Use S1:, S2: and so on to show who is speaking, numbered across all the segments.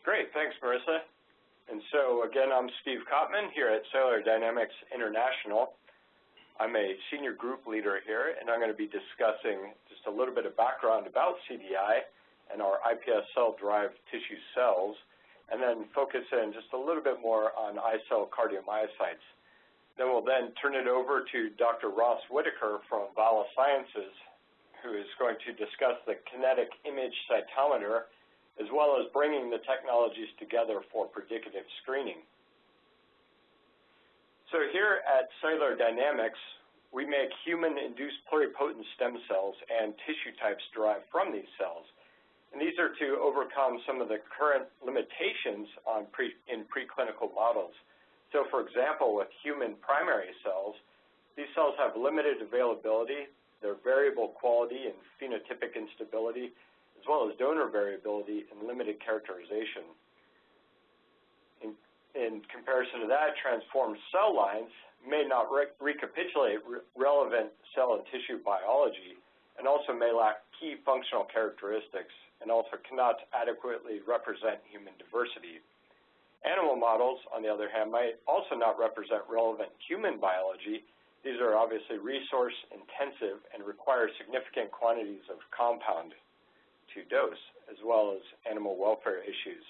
S1: Great, thanks, Marissa. And so, again, I'm Steve Kottman here at Cellular Dynamics International. I'm a senior group leader here, and I'm going to be discussing just a little bit of background about CDI and our iPS cell-derived tissue cells, and then focus in just a little bit more on iCell cardiomyocytes. Then we'll turn it over to Dr. Ross Whitaker from Vala Sciences, who is going to discuss the Kinetic Image Cytometer, as well as bringing the technologies together for predicative screening. So here at Cellular Dynamics, we make human-induced pluripotent stem cells and tissue types derived from these cells. And these are to overcome some of the current limitations in preclinical models. So for example, with human primary cells, these cells have limited availability, their variable quality and phenotypic instability, as well as donor variability and limited characterization. In comparison to that, transformed cell lines may not recapitulate relevant cell and tissue biology, and also may lack key functional characteristics, and also cannot adequately represent human diversity. Animal models, on the other hand, might also not represent relevant human biology. These are obviously resource intensive and require significant quantities of compound to dose, as well as animal welfare issues.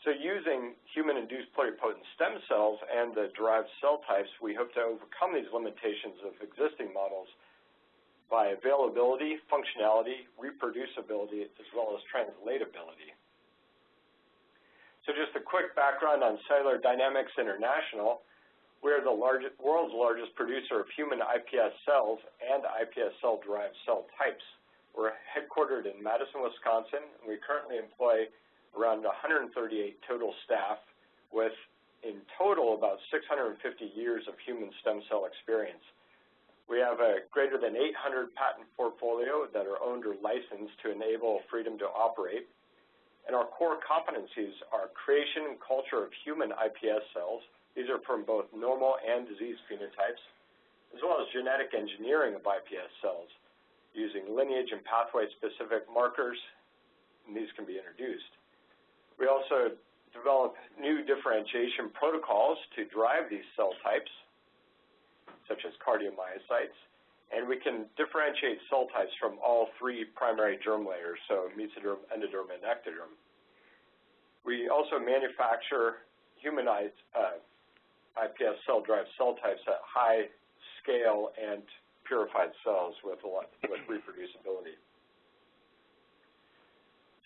S1: So using human-induced pluripotent stem cells and the derived cell types, we hope to overcome these limitations of existing models by availability, functionality, reproducibility, as well as translatability. So just a quick background on Cellular Dynamics International. We're the world's largest producer of human iPS cells and iPS cell-derived cell types. We're headquartered in Madison, Wisconsin, and we currently employ around 138 total staff with, in total, about 650 years of human stem cell experience. We have a greater than 800 patent portfolio that are owned or licensed to enable freedom to operate. And our core competencies are creation and culture of human iPS cells. These are from both normal and disease phenotypes, as well as genetic engineering of iPS cells, using lineage and pathway-specific markers, and these can be introduced. We also develop new differentiation protocols to drive these cell types, such as cardiomyocytes, and we can differentiate cell types from all three primary germ layers, so mesoderm, endoderm, and ectoderm. We also manufacture humanized iPS cell-derived cell types at high scale and purified cells with reproducibility.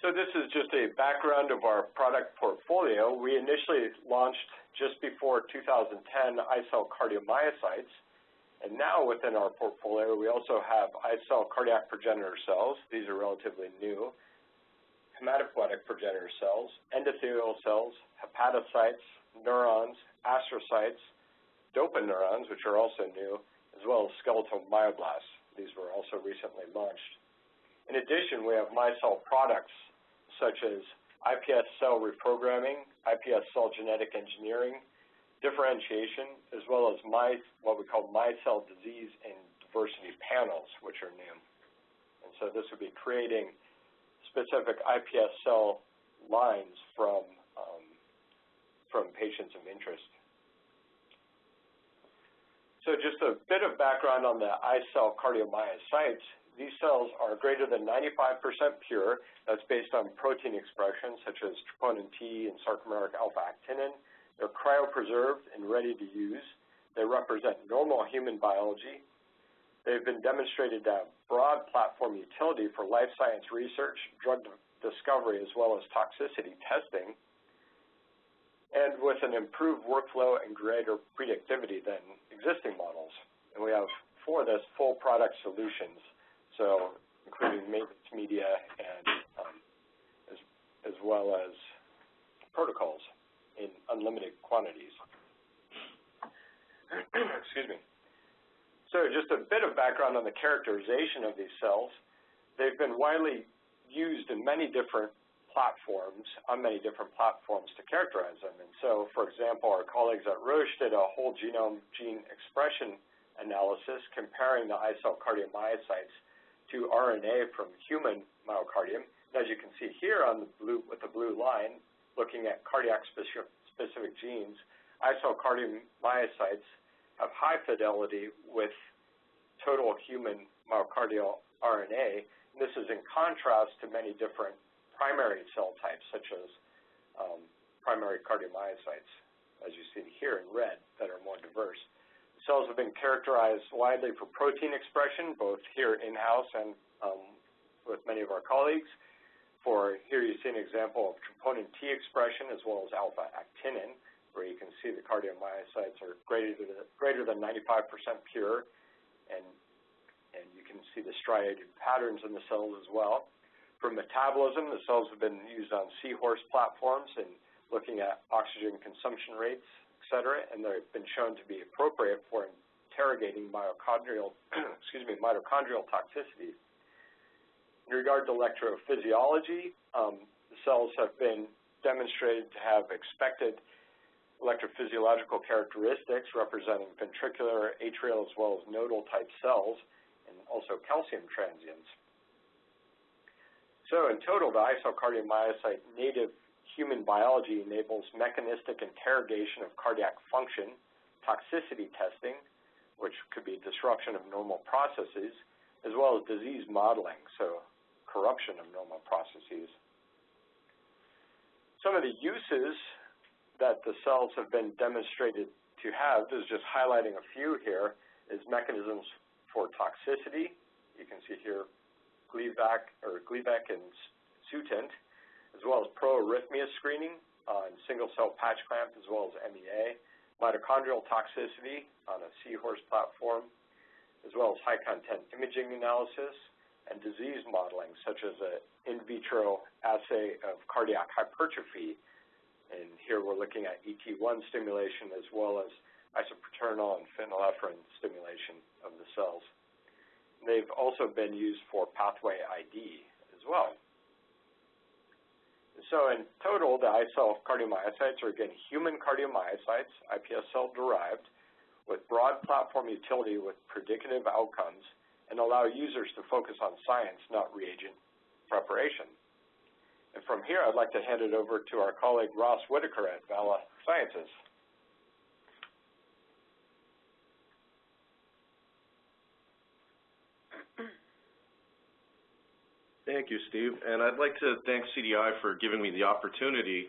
S1: So this is just a background of our product portfolio. We initially launched just before 2010 iCell cardiomyocytes, and now within our portfolio we also have iCell cardiac progenitor cells. These are relatively new. Hematopoietic progenitor cells, endothelial cells, hepatocytes, neurons, astrocytes, dopaneurons, which are also new, as well as skeletal myoblasts. These were also recently launched. In addition, we have iCell products such as iPS cell reprogramming, iPS cell genetic engineering, differentiation, as well as what we call iCell disease and diversity panels, which are new. And so this would be creating specific iPS cell lines from patients of interest. So just a bit of background on the iCell cardiomyocytes. These cells are greater than 95% pure. That's based on protein expression, such as troponin T and sarcomeric alpha-actinin. They're cryopreserved and ready to use. They represent normal human biology. They've been demonstrated to have broad platform utility for life science research, drug discovery, as well as toxicity testing, and with an improved workflow and greater predictivity than existing models. And we have, for this, full product solutions, so including maintenance media and as well as protocols in unlimited quantities. Excuse me. So just a bit of background on the characterization of these cells. They've been widely used in many different platforms, on many different platforms to characterize them. And so, for example, our colleagues at Roche did a whole genome gene expression analysis comparing the iCell cardiomyocytes to RNA from human myocardium. As you can see here on the blue, with the blue line, looking at cardiac specific genes, iCell cardiomyocytes have high fidelity with total human myocardial RNA. And this is in contrast to many different primary cell types, such as primary cardiomyocytes, as you see here in red, that are more diverse. The cells have been characterized widely for protein expression, both here in-house and with many of our colleagues. For here you see an example of troponin T expression as well as alpha-actinin, where you can see the cardiomyocytes are greater than 95% pure, and you can see the striated patterns in the cells as well. For metabolism, the cells have been used on seahorse platforms and looking at oxygen consumption rates, et cetera, and they've been shown to be appropriate for interrogating mitochondrial toxicity. In regard to electrophysiology, the cells have been demonstrated to have expected electrophysiological characteristics representing ventricular, atrial, as well as nodal type cells, and also calcium transients. So in total, the iCell cardiomyocyte native human biology enables mechanistic interrogation of cardiac function, toxicity testing, which could be disruption of normal processes, as well as disease modeling, so corruption of normal processes. Some of the uses that the cells have been demonstrated to have, is just highlighting a few here, is mechanisms for toxicity. You can see here Gleevec and Sutent, as well as proarrhythmia screening on single-cell patch clamp, as well as MEA, mitochondrial toxicity on a seahorse platform, as well as high-content imaging analysis, and disease modeling, such as an in vitro assay of cardiac hypertrophy. And here we're looking at ET1 stimulation as well as isopreternal and phenylephrine stimulation of the cells. And they've also been used for pathway ID as well. So in total, the iCell cardiomyocytes are, again, human cardiomyocytes, iPS cell derived, with broad platform utility with predictive outcomes, and allow users to focus on science, not reagent preparation. And from here, I'd like to hand it over to our colleague Ross Whitaker at Vala Sciences.
S2: Thank you, Steve. And I'd like to thank CDI for giving me the opportunity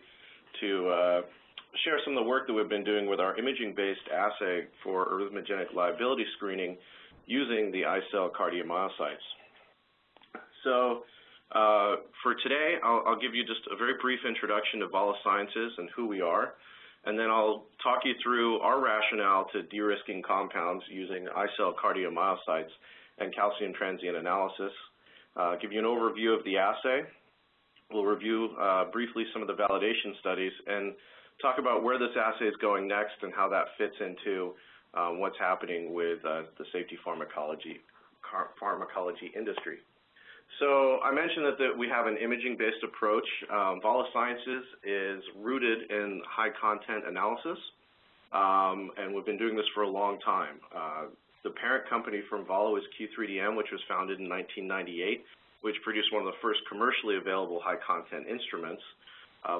S2: to share some of the work that we've been doing with our imaging-based assay for arrhythmogenic liability screening using the iCell cardiomyocytes. So for today, I'll give you just a very brief introduction to Vala Sciences and who we are, and then I'll talk you through our rationale to de-risking compounds using iCell cardiomyocytes and calcium transient analysis, give you an overview of the assay. We'll review briefly some of the validation studies and talk about where this assay is going next and how that fits into what's happening with the safety pharmacology industry. So I mentioned that we have an imaging-based approach. Vala Sciences is rooted in high-content analysis, and we've been doing this for a long time. The parent company from Vala is Q3DM, which was founded in 1998, which produced one of the first commercially available high-content instruments.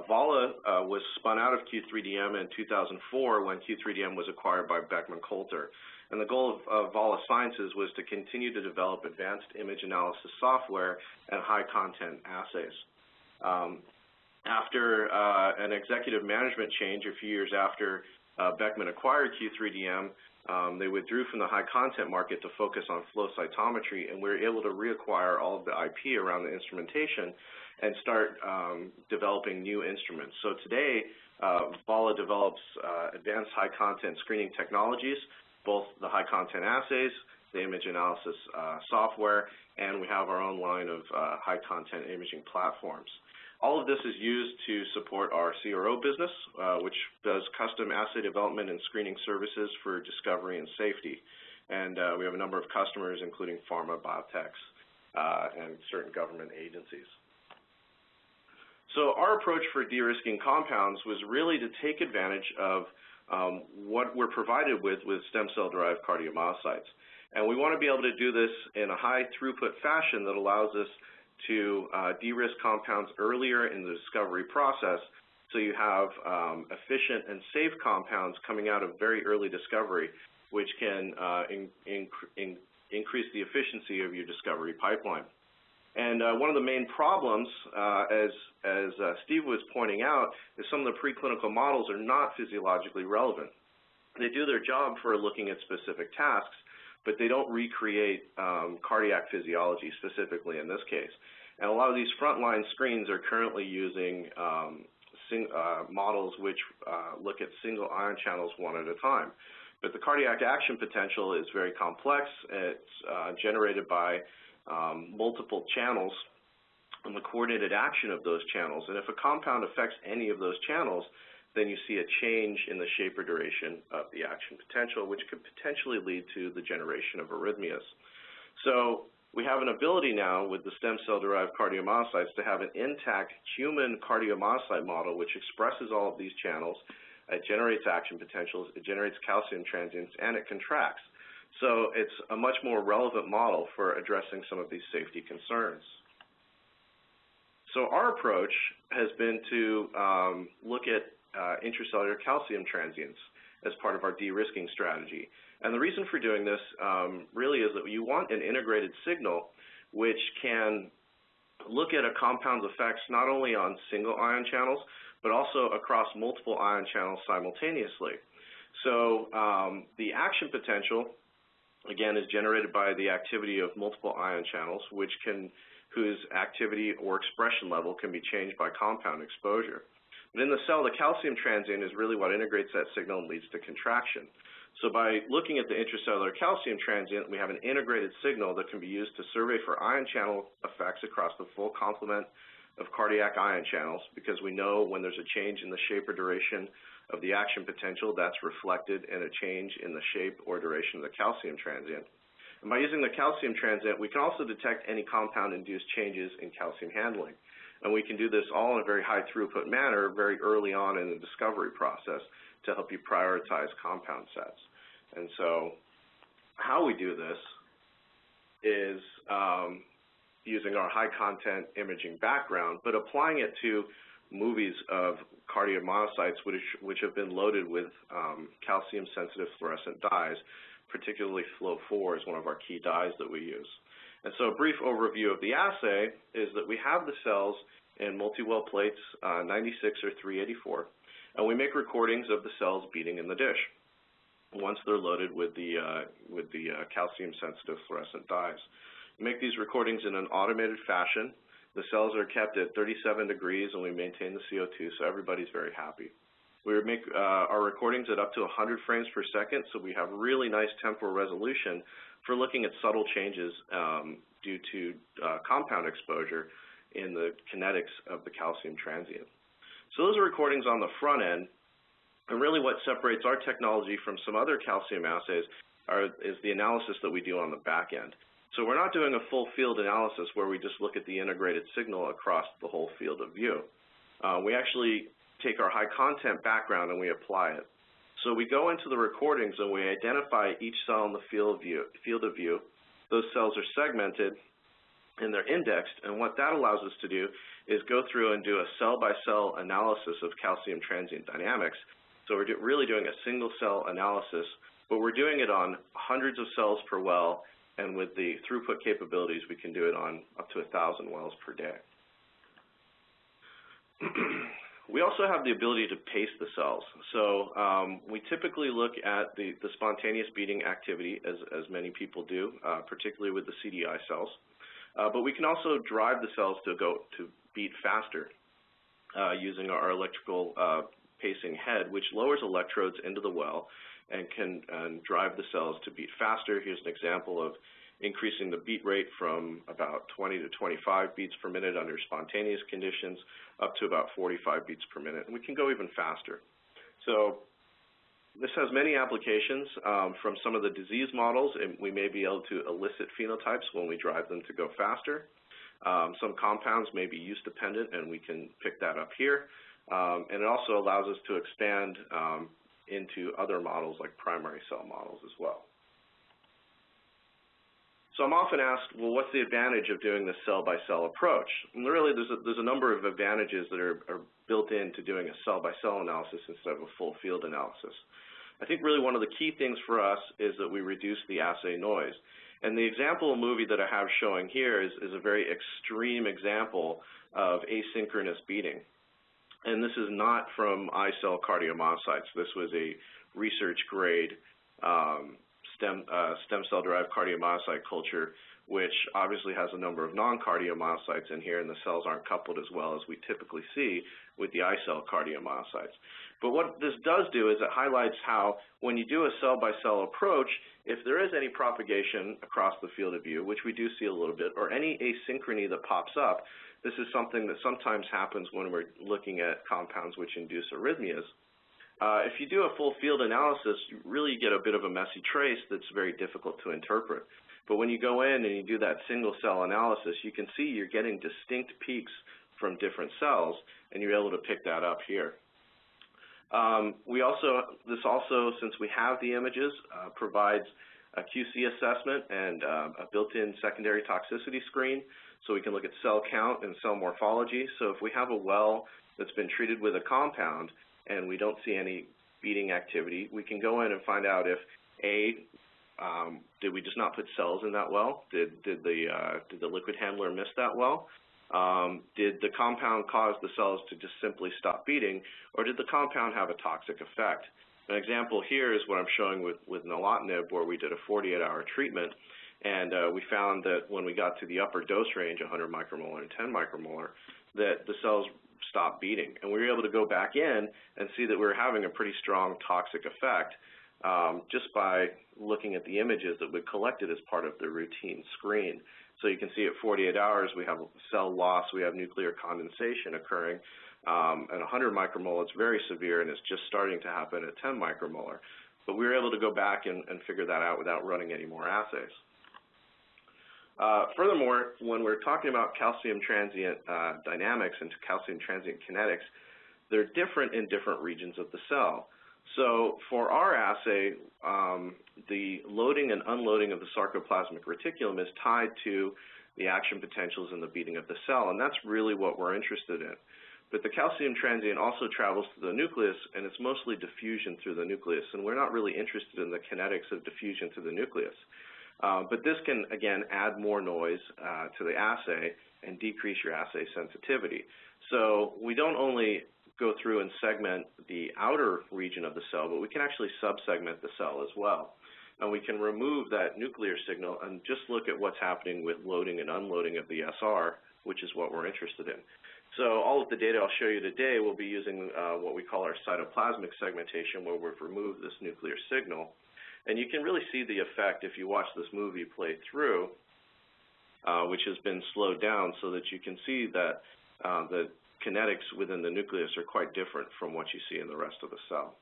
S2: Vala was spun out of Q3DM in 2004 when Q3DM was acquired by Beckman Coulter. And the goal of Vala Sciences was to continue to develop advanced image analysis software and high-content assays. After an executive management change a few years after Beckman acquired Q3DM, they withdrew from the high-content market to focus on flow cytometry, and we were able to reacquire all of the IP around the instrumentation and start developing new instruments. So today, Vala develops advanced high-content screening technologies, both the high-content assays, the image analysis software, and we have our own line of high-content imaging platforms. All of this is used to support our CRO business, which does custom assay development and screening services for discovery and safety. And we have a number of customers, including pharma, biotechs, and certain government agencies. So our approach for de-risking compounds was really to take advantage of what we're provided with stem cell-derived cardiomyocytes. And we want to be able to do this in a high throughput fashion that allows us to de-risk compounds earlier in the discovery process, so you have efficient and safe compounds coming out of very early discovery, which can increase the efficiency of your discovery pipeline. And one of the main problems, as Steve was pointing out, is some of the preclinical models are not physiologically relevant. They do their job for looking at specific tasks, but they don't recreate cardiac physiology specifically in this case. And a lot of these frontline screens are currently using models which look at single ion channels one at a time. But the cardiac action potential is very complex. It's generated by multiple channels and the coordinated action of those channels. And if a compound affects any of those channels, then you see a change in the shape or duration of the action potential, which could potentially lead to the generation of arrhythmias. So we have an ability now with the stem cell-derived cardiomyocytes to have an intact human cardiomyocyte model which expresses all of these channels. It generates action potentials, it generates calcium transients, and it contracts. So it's a much more relevant model for addressing some of these safety concerns. So our approach has been to look at intracellular calcium transients as part of our de-risking strategy. And the reason for doing this really is that you want an integrated signal which can look at a compound's effects not only on single ion channels, but also across multiple ion channels simultaneously. So the action potential, again, is generated by the activity of multiple ion channels, whose activity or expression level can be changed by compound exposure. But in the cell, the calcium transient is really what integrates that signal and leads to contraction. So by looking at the intracellular calcium transient, we have an integrated signal that can be used to survey for ion channel effects across the full complement of cardiac ion channels, because we know when there's a change in the shape or duration of the action potential, that's reflected in a change in the shape or duration of the calcium transient. And by using the calcium transient, we can also detect any compound-induced changes in calcium handling. And we can do this all in a very high throughput manner very early on in the discovery process to help you prioritize compound sets. And so how we do this is using our high content imaging background, but applying it to movies of cardiomyocytes which have been loaded with calcium sensitive fluorescent dyes, particularly Flow4 is one of our key dyes that we use. And so a brief overview of the assay is that we have the cells in multi-well plates 96 or 384, and we make recordings of the cells beating in the dish once they're loaded with the calcium-sensitive fluorescent dyes. We make these recordings in an automated fashion. The cells are kept at 37 degrees, and we maintain the CO2, so everybody's very happy. We make our recordings at up to 100 frames per second, so we have really nice temporal resolution for looking at subtle changes due to compound exposure in the kinetics of the calcium transient. So those are recordings on the front end, and really what separates our technology from some other calcium assays is the analysis that we do on the back end. So we're not doing a full field analysis where we just look at the integrated signal across the whole field of view. We actually take our high content background and we apply it. So we go into the recordings and we identify each cell in the field of view. Those cells are segmented and they're indexed, and what that allows us to do is go through and do a cell-by-cell analysis of calcium transient dynamics. So we're really doing a single cell analysis, but we're doing it on hundreds of cells per well, and with the throughput capabilities, we can do it on up to 1,000 wells per day. We also have the ability to pace the cells. So we typically look at the spontaneous beating activity, as many people do, particularly with the CDI cells. But we can also drive the cells to beat faster using our electrical pacing head, which lowers electrodes into the well and can drive the cells to beat faster. Here's an example of increasing the beat rate from about 20 to 25 beats per minute under spontaneous conditions up to about 45 beats per minute. And we can go even faster. So this has many applications from some of the disease models, and we may be able to elicit phenotypes when we drive them to go faster. Some compounds may be use dependent, and we can pick that up here. And it also allows us to expand into other models like primary cell models as well. So I'm often asked, well, what's the advantage of doing this cell-by-cell approach? And really, there's a number of advantages that are built into doing a cell-by-cell analysis instead of a full field analysis. I think really one of the key things for us is that we reduce the assay noise. And the example movie that I have showing here is a very extreme example of asynchronous beating. And this is not from iCell cardiomyocytes. This was a research-grade stem cell-derived cardiomyocyte culture, which obviously has a number of non-cardiomyocytes in here, and the cells aren't coupled as well as we typically see with the iCell cardiomyocytes. But what this does do is it highlights how when you do a cell-by-cell approach, if there is any propagation across the field of view, which we do see a little bit, or any asynchrony that pops up, this is something that sometimes happens when we're looking at compounds which induce arrhythmias. If you do a full field analysis, you really get a bit of a messy trace that's very difficult to interpret. But when you go in and you do that single cell analysis, you can see you're getting distinct peaks from different cells, and you're able to pick that up here. This also, since we have the images, provides a QC assessment and a built-in secondary toxicity screen, so we can look at cell count and cell morphology. So if we have a well that's been treated with a compound and we don't see any beating activity, we can go in and find out if did we just not put cells in that well? Did the liquid handler miss that well? Did the compound cause the cells to just simply stop beating, or did the compound have a toxic effect? An example here is what I'm showing with nilotinib, where we did a 48-hour treatment, and we found that when we got to the upper dose range, 100 micromolar and 10 micromolar, that the cells stopped beating. And we were able to go back in and see that we were having a pretty strong toxic effect just by looking at the images that we collected as part of the routine screen. So you can see at 48 hours, we have cell loss, we have nuclear condensation occurring. At 100 micromolar, it's very severe, and it's just starting to happen at 10 micromolar. But we were able to go back and figure that out without running any more assays. Furthermore, when we're talking about calcium transient dynamics and calcium transient kinetics, they're different in different regions of the cell. So for our assay, the loading and unloading of the sarcoplasmic reticulum is tied to the action potentials and the beating of the cell, and that's really what we're interested in. But the calcium transient also travels to the nucleus, and it's mostly diffusion through the nucleus, and we're not really interested in the kinetics of diffusion to the nucleus. But this can, again, add more noise to the assay and decrease your assay sensitivity. So we don't only go through and segment the outer region of the cell, but we can actually subsegment the cell as well. And we can remove that nuclear signal and just look at what's happening with loading and unloading of the SR, which is what we're interested in. So all of the data I'll show you today will be using what we call our cytoplasmic segmentation, where we've removed this nuclear signal. And you can really see the effect if you watch this movie play through, which has been slowed down so that you can see that the kinetics within the nucleus are quite different from what you see in the rest of the cell.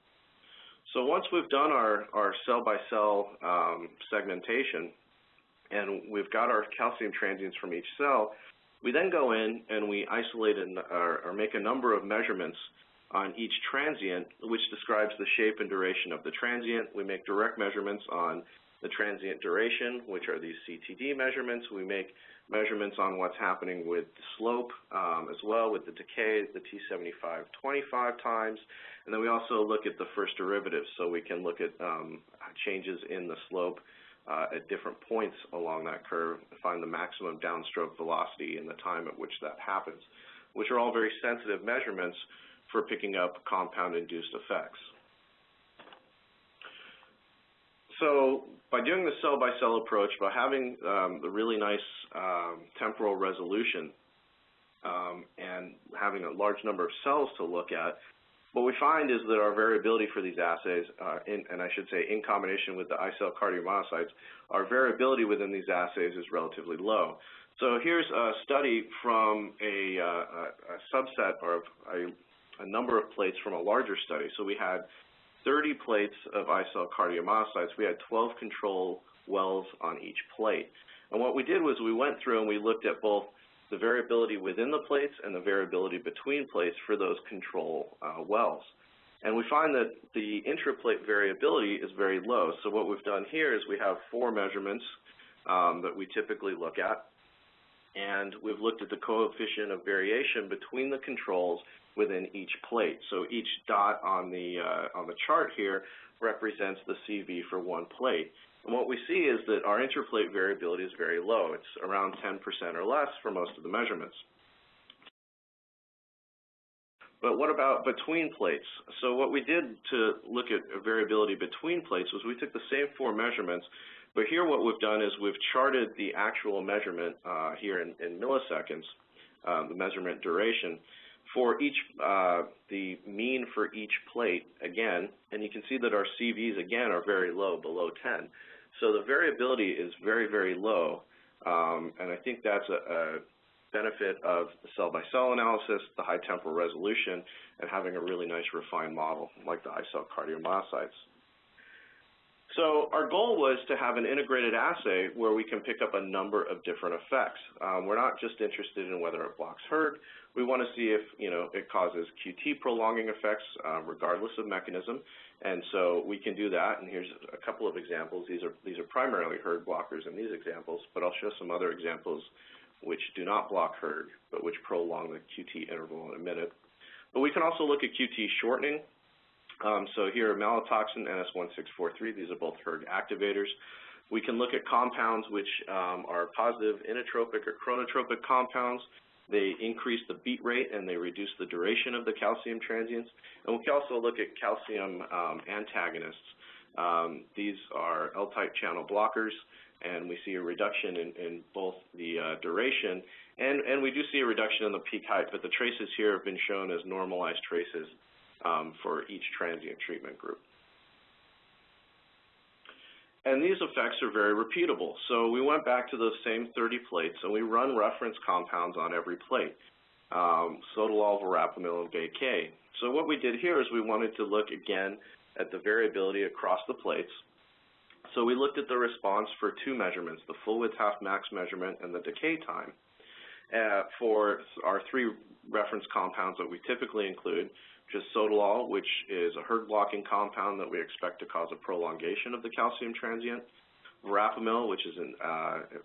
S2: So once we've done our cell-by-cell segmentation, and we've got our calcium transients from each cell, we then go in and we isolate or make a number of measurements on each transient, which describes the shape and duration of the transient. We make direct measurements on the transient duration, which are these CTD measurements. We make measurements on what's happening with the slope as well, with the decay, the T75 25 times. And then we also look at the first derivative, so we can look at changes in the slope at different points along that curve and find the maximum downstroke velocity and the time at which that happens, which are all very sensitive measurements for picking up compound-induced effects. So by doing the cell-by-cell approach, by having the really nice temporal resolution and having a large number of cells to look at, what we find is that our variability for these assays, and I should say in combination with the iCell cardiomyocytes, our variability within these assays is relatively low. So here's a study from a subset or a number of plates from a larger study. So we had 30 plates of iCell cardiomyocytes. We had 12 control wells on each plate. And what we did was we went through and we looked at both the variability within the plates and the variability between plates for those control wells. And we find that the intraplate variability is very low. So what we've done here is we have 4 measurements that we typically look at. And we've looked at the coefficient of variation between the controls within each plate. So each dot on the chart here represents the CV for one plate. And what we see is that our interplate variability is very low. It's around 10% or less for most of the measurements. But what about between plates? So what we did to look at variability between plates was we took the same 4 measurements, but here what we've done is we've charted the actual measurement here in milliseconds, the measurement duration, for each, the mean for each plate again, and you can see that our CVs again are very low, below 10. So the variability is very, very low, and I think that's a benefit of the cell-by-cell analysis, the high temporal resolution, and having a really nice refined model like the iCell cardiomyocytes. So our goal was to have an integrated assay where we can pick up a number of different effects. We're not just interested in whether it blocks hERG. We want to see if it causes QT prolonging effects regardless of mechanism, and so we can do that. And here's a couple of examples. These are primarily hERG blockers in these examples, but I'll show some other examples which do not block hERG, but which prolong the QT interval in a minute. But we can also look at QT shortening. So here, malatoxin, NS1643, these are both hERG activators. We can look at compounds which are positive inotropic or chronotropic compounds. They increase the beat rate and they reduce the duration of the calcium transients. And we can also look at calcium antagonists. These are L-type channel blockers, and we see a reduction in both the duration, and we do see a reduction in the peak height, but the traces here have been shown as normalized traces for each transient treatment group. And these effects are very repeatable. So we went back to those same 30 plates, and we run reference compounds on every plate, sotalol, verapamil, and Vk. So what we did here is we wanted to look again at the variability across the plates. So we looked at the response for 2 measurements, the full width half max measurement and the decay time. For our 3 reference compounds that we typically include, just sotalol, which is a hERG blocking compound that we expect to cause a prolongation of the calcium transient. Verapamil, which is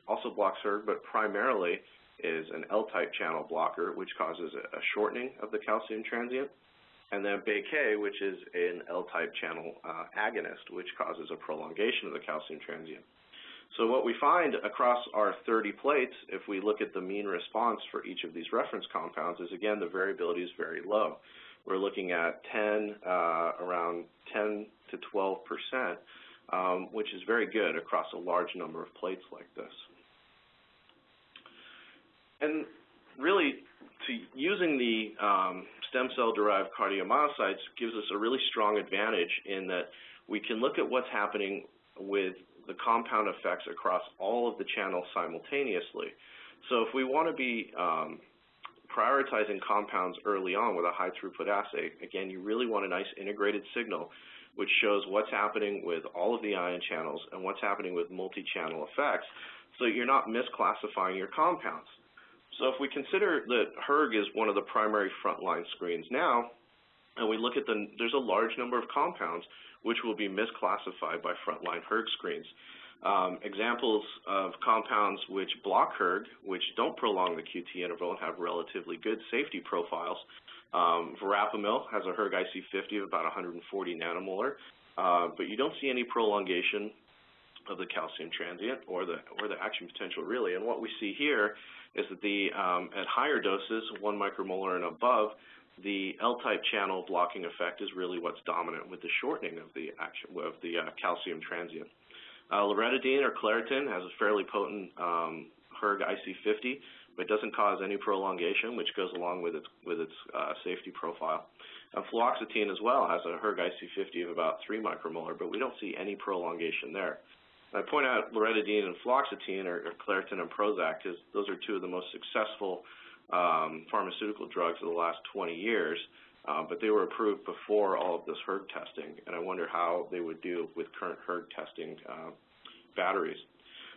S2: also blocks hERG, but primarily is an L-type channel blocker, which causes a shortening of the calcium transient. And then Vk, which is an L-type channel agonist, which causes a prolongation of the calcium transient. So what we find across our 30 plates, if we look at the mean response for each of these reference compounds, is again the variability is very low. We're looking at around 10 to 12%, which is very good across a large number of plates like this. And really, using the stem cell-derived cardiomyocytes gives us a really strong advantage in that we can look at what's happening with the compound effects across all of the channels simultaneously. So if we want to be prioritizing compounds early on with a high throughput assay, again, you really want a nice integrated signal which shows what's happening with all of the ion channels and what's happening with multi-channel effects, so you're not misclassifying your compounds. So if we consider that hERG is one of the primary frontline screens now, and we look at there's a large number of compounds which will be misclassified by frontline hERG screens. Examples of compounds which block hERG, which don't prolong the QT interval and have relatively good safety profiles. Verapamil has a hERG IC50 of about 140 nanomolar, but you don't see any prolongation of the calcium transient or the action potential really. And what we see here is that at higher doses, 1 micromolar and above, the L-type channel blocking effect is really what's dominant with the shortening of the calcium transient. Loratadine or Claritin has a fairly potent hERG IC50, but doesn't cause any prolongation, which goes along with its safety profile. Fluoxetine as well has a hERG IC50 of about 3 micromolar, but we don't see any prolongation there. I point out Loratadine and Fluoxetine, or Claritin and Prozac, because those are 2 of the most successful pharmaceutical drugs of the last 20 years, but they were approved before all of this hERG testing, and I wonder how they would do with current hERG testing batteries.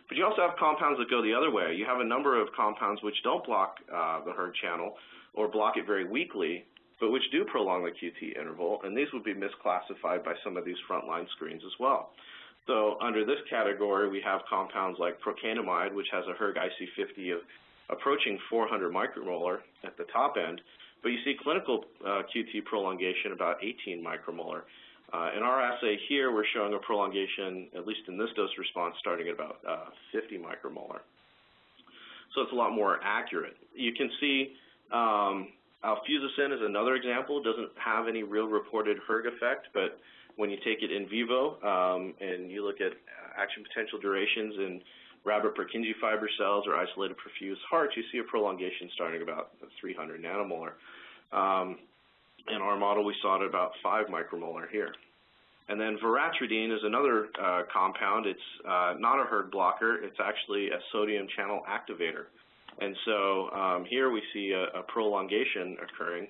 S2: But you also have compounds that go the other way. You have a number of compounds which don't block the hERG channel or block it very weakly, but which do prolong the QT interval, and these would be misclassified by some of these frontline screens as well. So under this category, we have compounds like procainamide, which has a hERG IC50 of approaching 400 micromolar at the top end, but you see clinical QT prolongation about 18 micromolar. In our assay here, we're showing a prolongation, at least in this dose response, starting at about 50 micromolar. So it's a lot more accurate. You can see alfuzacin is another example. It doesn't have any real reported hERG effect, but when you take it in vivo and you look at action potential durations in rabbit Purkinje fiber cells or isolated perfused hearts, you see a prolongation starting about 300 nanomolar. In our model, we saw it at about 5 micromolar here. And then veratridine is another compound. It's not a hERG blocker. It's actually a sodium channel activator. And so here we see a prolongation occurring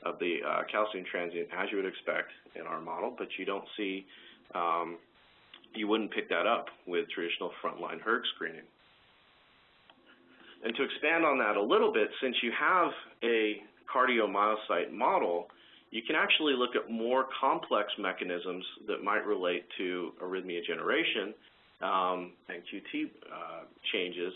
S2: of the calcium transient as you would expect in our model, but you don't see, you wouldn't pick that up with traditional frontline hERG screening. And to expand on that a little bit, since you have a cardiomyocyte model, you can actually look at more complex mechanisms that might relate to arrhythmia generation and QT changes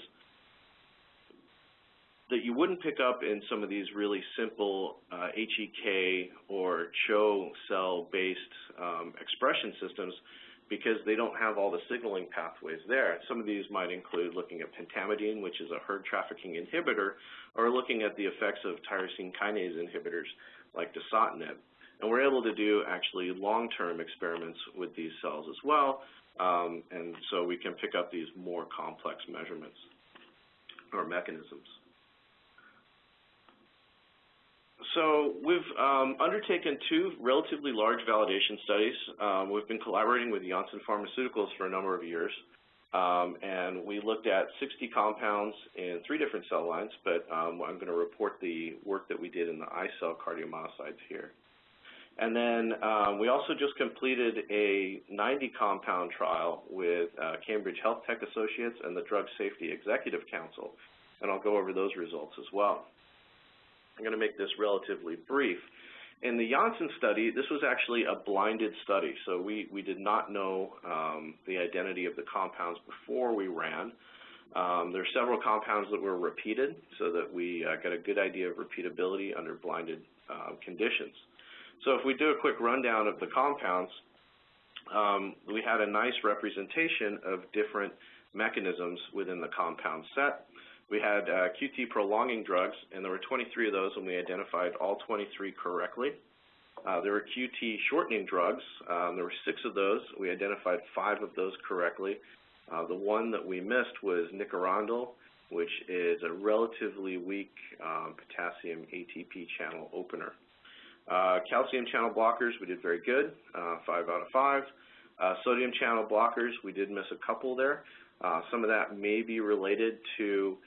S2: that you wouldn't pick up in some of these really simple HEK or CHO cell-based expression systems because they don't have all the signaling pathways there. Some of these might include looking at pentamidine, which is a hERG trafficking inhibitor, or looking at the effects of tyrosine kinase inhibitors like dasatinib. And we're able to do actually long-term experiments with these cells as well, and so we can pick up these more complex measurements or mechanisms. So we've undertaken 2 relatively large validation studies. We've been collaborating with Janssen Pharmaceuticals for a number of years, and we looked at 60 compounds in 3 different cell lines, but I'm going to report the work that we did in the iCell cardiomyocytes here. And then we also just completed a 90-compound trial with Cambridge Health Tech Associates and the Drug Safety Executive Council, and I'll go over those results as well. I'm going to make this relatively brief. In the Janssen study, this was actually a blinded study, so we did not know the identity of the compounds before we ran. There are several compounds that were repeated so that we got a good idea of repeatability under blinded conditions. So if we do a quick rundown of the compounds, we had a nice representation of different mechanisms within the compound set. We had QT prolonging drugs, and there were 23 of those, and we identified all 23 correctly. There were QT shortening drugs. There were 6 of those. We identified 5 of those correctly. The one that we missed was nicorandil, which is a relatively weak potassium ATP channel opener. Calcium channel blockers, we did very good, 5 out of 5. Sodium channel blockers, we did miss a couple there. Some of that may be related to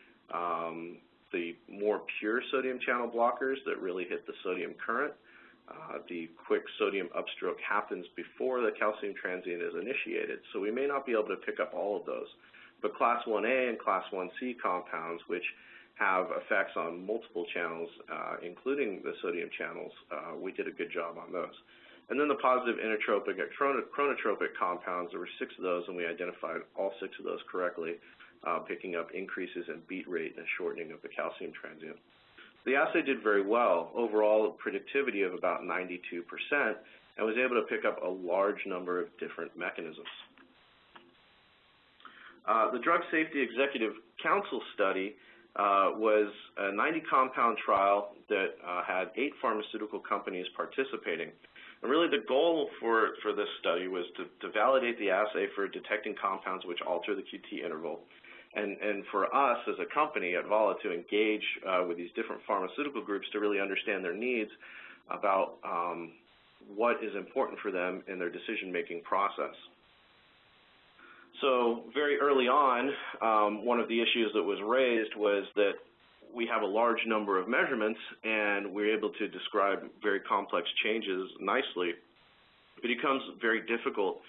S2: the more pure sodium channel blockers that really hit the sodium current. The quick sodium upstroke happens before the calcium transient is initiated, so we may not be able to pick up all of those. But class 1A and class 1C compounds, which have effects on multiple channels, including the sodium channels, we did a good job on those. And then the positive inotropic and chronotropic compounds, there were 6 of those, and we identified all 6 of those correctly, picking up increases in beat rate and shortening of the calcium transient. The assay did very well. Overall, predictivity of about 92%, and was able to pick up a large number of different mechanisms. The Drug Safety Executive Council study was a 90-compound trial that had 8 pharmaceutical companies participating. And really the goal for this study was to validate the assay for detecting compounds which alter the QT interval. And for us as a company at Vala to engage with these different pharmaceutical groups to really understand their needs about what is important for them in their decision-making process. So very early on, one of the issues that was raised was that we have a large number of measurements, and we're able to describe very complex changes nicely. It becomes very difficult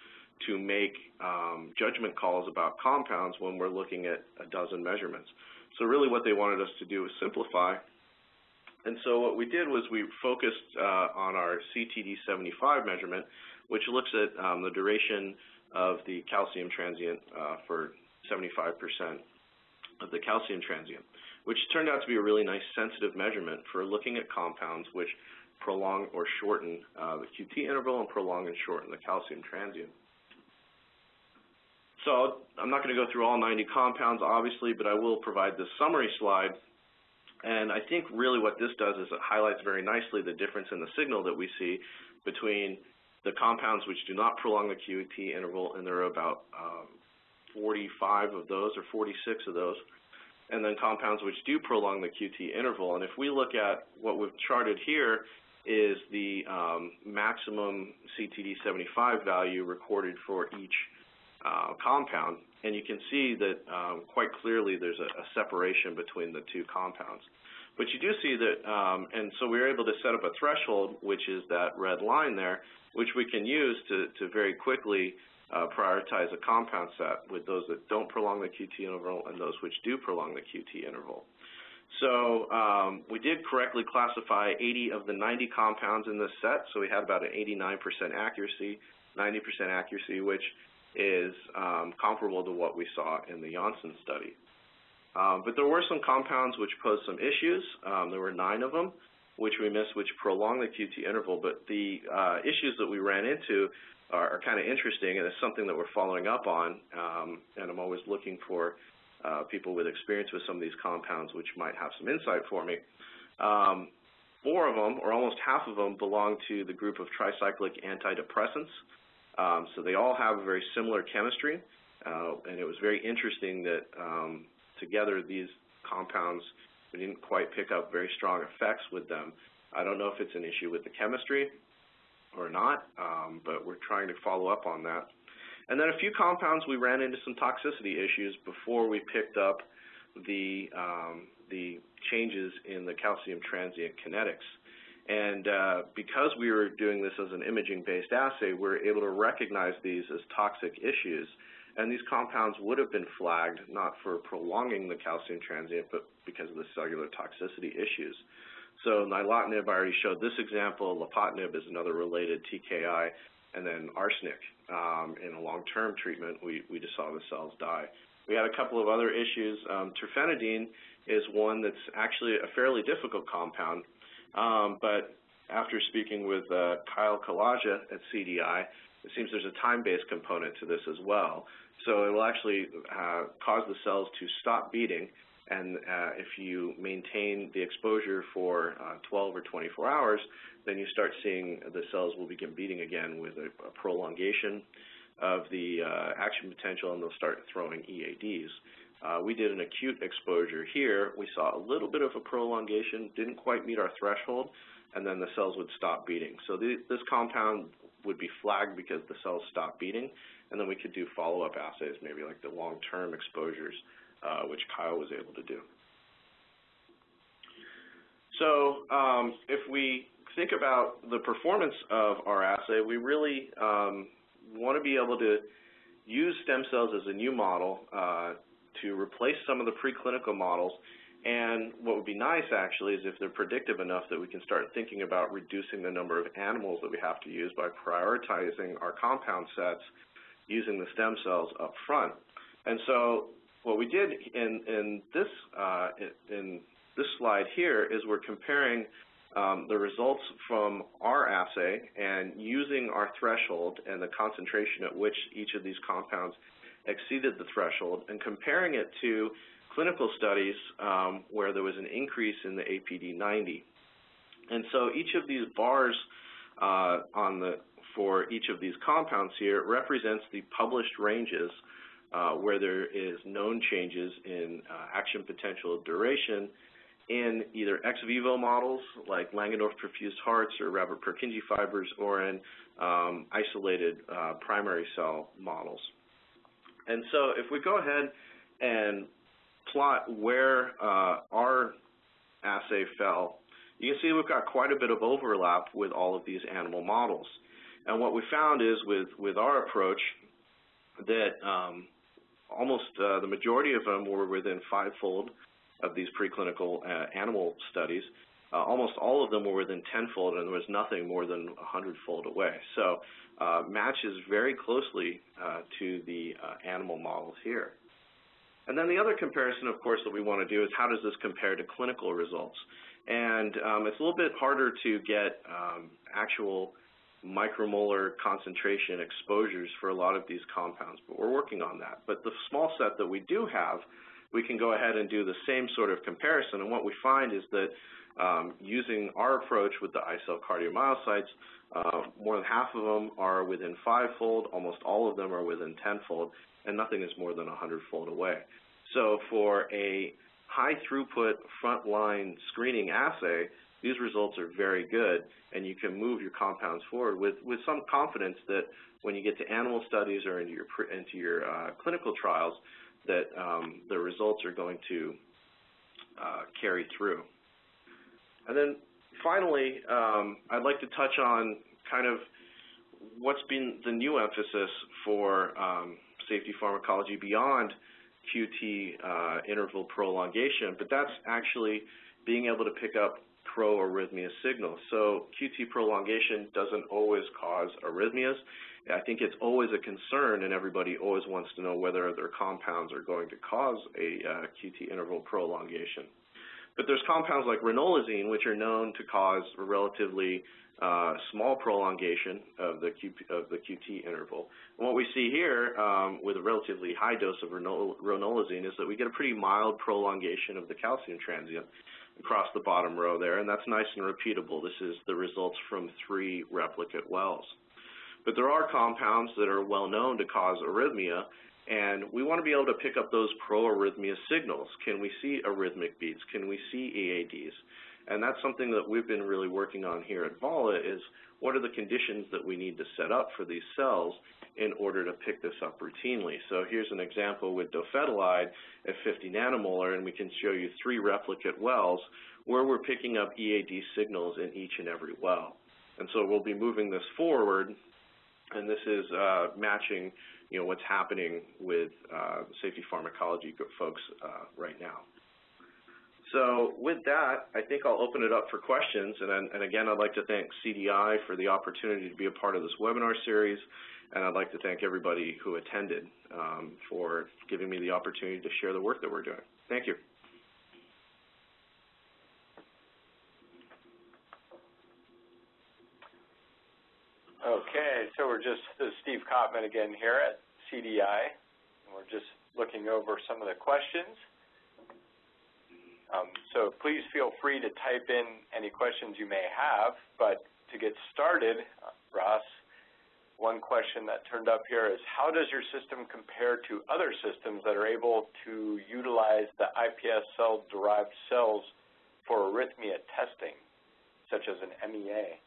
S2: to make judgment calls about compounds when we're looking at a dozen measurements. So really what they wanted us to do was simplify. And so what we did was we focused on our CTD75 measurement, which looks at the duration of the calcium transient for 75% of the calcium transient, which turned out to be a really nice sensitive measurement for looking at compounds which prolong or shorten the QT interval and prolong and shorten the calcium transient. So I'm not going to go through all 90 compounds, obviously, but I will provide this summary slide. And I think really what this does is it highlights very nicely the difference in the signal that we see between the compounds which do not prolong the QT interval, and there are about 45 of those or 46 of those, and then compounds which do prolong the QT interval. And if we look at what we've charted here is the maximum CTD75 value recorded for each compound, and you can see that quite clearly there's a separation between the two compounds. But you do see that, and so we were able to set up a threshold, which is that red line there, which we can use to very quickly prioritize a compound set with those that don't prolong the QT interval and those which do prolong the QT interval. So we did correctly classify 80 of the 90 compounds in this set, so we had about an 89% accuracy, 90% accuracy, which is comparable to what we saw in the Janssen study. But there were some compounds which posed some issues. There were 9 of them, which we missed, which prolong the QT interval. But the issues that we ran into are kind of interesting, and it's something that we're following up on. And I'm always looking for people with experience with some of these compounds which might have some insight for me. 4 of them, or almost half of them, belong to the group of tricyclic antidepressants. So they all have a very similar chemistry, and it was very interesting that together these compounds, we didn't quite pick up very strong effects with them. I don't know if it's an issue with the chemistry or not, but we're trying to follow up on that. And then a few compounds, we ran into some toxicity issues before we picked up the changes in the calcium transient kinetics. And because we were doing this as an imaging-based assay, we were able to recognize these as toxic issues. And these compounds would have been flagged not for prolonging the calcium transient, but because of the cellular toxicity issues. So nilotinib, I already showed this example. Lapatinib is another related TKI. And then arsenic, in a long-term treatment, we just saw the cells die. We had a couple of other issues. Terfenadine is one that's actually a fairly difficult compound. But after speaking with Kyle Kalaja at CDI, it seems there's a time-based component to this as well. So it will actually cause the cells to stop beating, and if you maintain the exposure for 12 or 24 hours, then you start seeing the cells will begin beating again with a prolongation of the action potential, and they'll start throwing EADs. We did an acute exposure here. We saw a little bit of a prolongation, didn't quite meet our threshold, and then the cells would stop beating. So this compound would be flagged because the cells stopped beating, and then we could do follow-up assays, maybe like the long-term exposures, which Kyle was able to do. So if we think about the performance of our assay, we really want to be able to use stem cells as a new model to replace some of the preclinical models. And what would be nice, actually, is if they're predictive enough that we can start thinking about reducing the number of animals that we have to use by prioritizing our compound sets using the stem cells up front. And so what we did in this slide here is we're comparing the results from our assay and using our threshold and the concentration at which each of these compounds exceeded the threshold, and comparing it to clinical studies where there was an increase in the APD90. And so each of these bars for each of these compounds here represents the published ranges where there is known changes in action potential duration in either ex vivo models like Langendorf perfused hearts or rabbit Purkinje fibers, or in isolated primary cell models. And so if we go ahead and plot where our assay fell, you can see we've got quite a bit of overlap with all of these animal models. And what we found is with our approach that almost the majority of them were within 5-fold of these preclinical animal studies. almost all of them were within 10-fold, and there was nothing more than 100-fold away. So matches very closely to the animal models here. And then the other comparison, of course, that we want to do is how does this compare to clinical results? And it's a little bit harder to get actual micromolar concentration exposures for a lot of these compounds, but we're working on that. But the small set that we do have, we can go ahead and do the same sort of comparison, and what we find is that using our approach with the iCell cardiomyocytes, more than half of them are within 5-fold, almost all of them are within 10-fold, and nothing is more than 100-fold away. So for a high throughput frontline screening assay, these results are very good, and you can move your compounds forward with some confidence that when you get to animal studies or into your clinical trials, that the results are going to carry through. And then finally, I'd like to touch on kind of what's been the new emphasis for safety pharmacology beyond QT interval prolongation, but that's actually being able to pick up proarrhythmia signals. So QT prolongation doesn't always cause arrhythmias. I think it's always a concern, and everybody always wants to know whether their compounds are going to cause a QT interval prolongation. But there's compounds like ranolazine, which are known to cause a relatively small prolongation of the QT interval. And what we see here with a relatively high dose of ranolazine is that we get a pretty mild prolongation of the calcium transient across the bottom row there, and that's nice and repeatable. This is the results from 3 replicate wells. But there are compounds that are well known to cause arrhythmia, and we want to be able to pick up those proarrhythmia signals. Can we see arrhythmic beats? Can we see EADs? And that's something that we've been really working on here at Vala is what are the conditions that we need to set up for these cells in order to pick this up routinely. So here's an example with dofetilide at 50 nanomolar, and we can show you 3 replicate wells where we're picking up EAD signals in each and every well. And so we'll be moving this forward, and this is matching what's happening with safety pharmacology folks right now. So with that, I think I'll open it up for questions. And again, I'd like to thank CDI for the opportunity to be a part of this webinar series. And I'd like to thank everybody who attended for giving me the opportunity to share the work that we're doing. Thank you.
S1: Okay, so this is Steve Kottman again here at CDI. And we're just looking over some of the questions. So please feel free to type in any questions you may have, but to get started, Ross, one question that turned up here is, how does your system compare to other systems that are able to utilize the iPS cell-derived cells for arrhythmia testing, such as an MEA?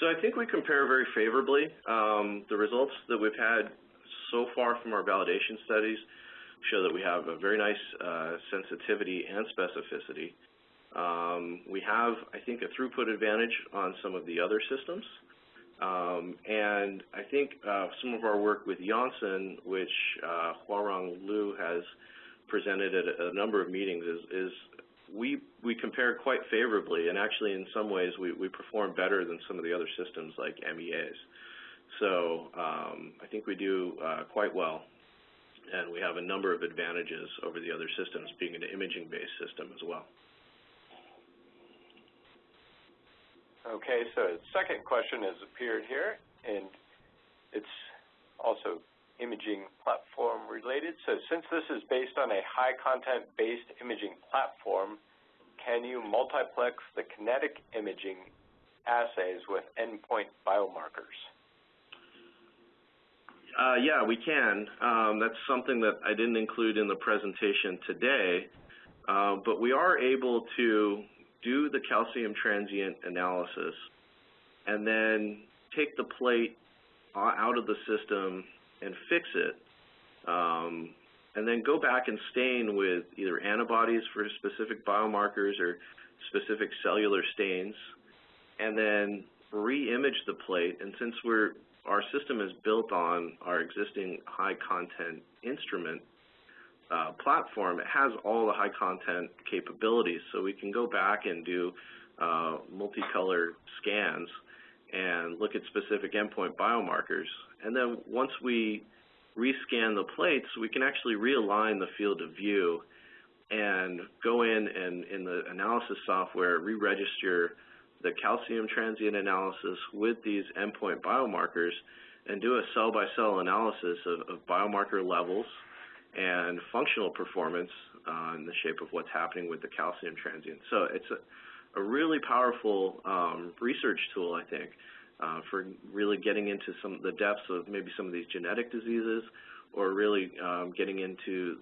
S2: So I think we compare very favorably. The results that we've had so far from our validation studies show that we have a very nice sensitivity and specificity. We have, I think, a throughput advantage on some of the other systems. And I think some of our work with Janssen, which Huarong Liu has presented at a number of meetings, is we compare quite favorably, and actually in some ways we perform better than some of the other systems like MEAs. So I think we do quite well. And we have a number of advantages over the other systems, being an imaging-based system as well.
S1: Okay, so the second question has appeared here, and it's also imaging platform related. So since this is based on a high-content-based imaging platform, can you multiplex the kinetic imaging assays with endpoint biomarkers?
S2: Yeah, we can. That's something that I didn't include in the presentation today, but we are able to do the calcium transient analysis and then take the plate out of the system and fix it, and then go back and stain with either antibodies for specific biomarkers or specific cellular stains, and then re-image the plate. And since our system is built on our existing high-content instrument, platform, it has all the high content capabilities. So we can go back and do multicolor scans and look at specific endpoint biomarkers. And then once we rescan the plates, we can actually realign the field of view and go in and in the analysis software, re-register the calcium transient analysis with these endpoint biomarkers and do a cell-by-cell analysis of biomarker levels and functional performance in the shape of what's happening with the calcium transient. So it's a really powerful research tool, I think, for really getting into some of the depths of maybe some of these genetic diseases, or really getting into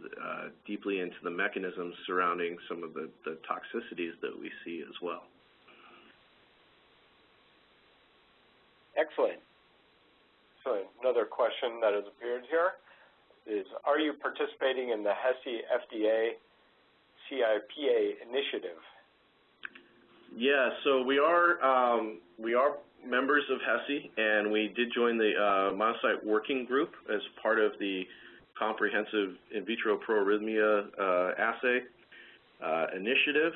S2: deeply into the mechanisms surrounding some of the toxicities that we see as well.
S1: Excellent. So another question that has appeared here is, are you participating in the HESI FDA CIPA initiative?
S2: Yeah, so we are members of HESI, and we did join the myocyte working group as part of the comprehensive in vitro proarrhythmia assay initiative.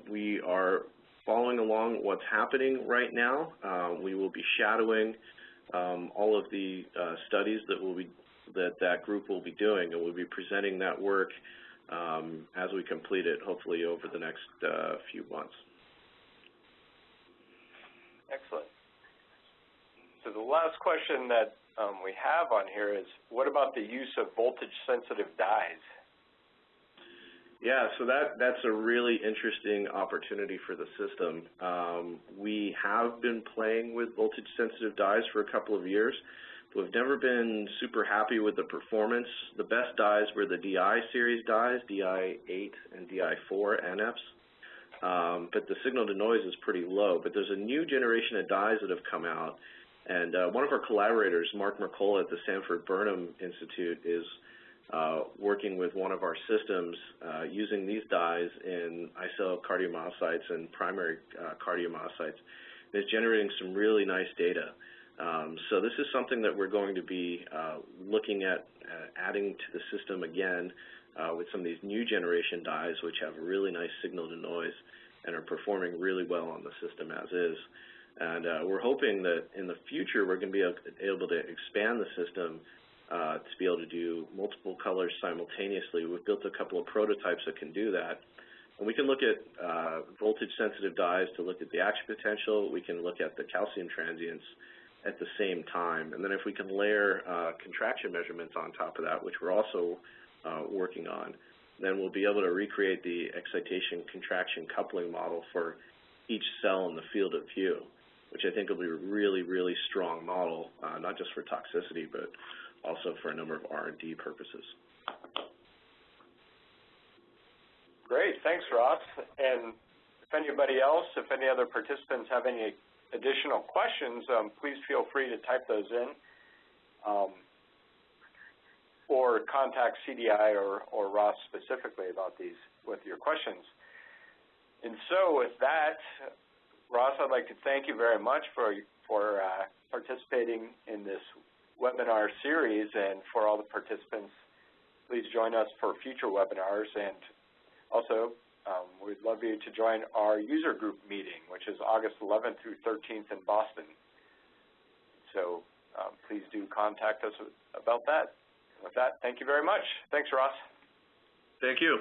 S2: We are following along what's happening right now. We will be shadowing all of the studies that group will be doing, and we'll be presenting that work as we complete it, hopefully over the next few months.
S1: Excellent. So the last question that we have on here is, what about the use of voltage-sensitive dyes?
S2: Yeah, so that's a really interesting opportunity for the system. We have been playing with voltage-sensitive dyes for a couple of years. We've never been super happy with the performance. The best dyes were the DI series dyes, DI8 and DI4 NFs. But the signal to noise is pretty low. But there's a new generation of dyes that have come out. And one of our collaborators, Mark Mercola at the Sanford Burnham Institute, is working with one of our systems using these dyes in iCell cardiomyocytes and primary cardiomyocytes. And it's generating some really nice data. So this is something that we're going to be looking at adding to the system again with some of these new generation dyes, which have a really nice signal to noise and are performing really well on the system as is. And we're hoping that in the future we're going to be able to expand the system to be able to do multiple colors simultaneously. We've built a couple of prototypes that can do that. And we can look at voltage-sensitive dyes to look at the action potential. We can look at the calcium transients at the same time. And then if we can layer contraction measurements on top of that, which we're also working on, then we'll be able to recreate the excitation-contraction coupling model for each cell in the field of view, which I think will be a really, really strong model, not just for toxicity, but also for a number of R&D purposes.
S1: Great, thanks, Ross. And if anybody else, if any other participants have any additional questions, please feel free to type those in or contact CDI or Ross specifically about these with your questions. And so with that, Ross, I'd like to thank you very much for participating in this webinar series, and for all the participants, please join us for future webinars. And also, we'd love you to join our user group meeting, which is August 11th through 13th in Boston. So please do contact us about that. With that, thank you very much. Thanks, Ross.
S2: Thank you.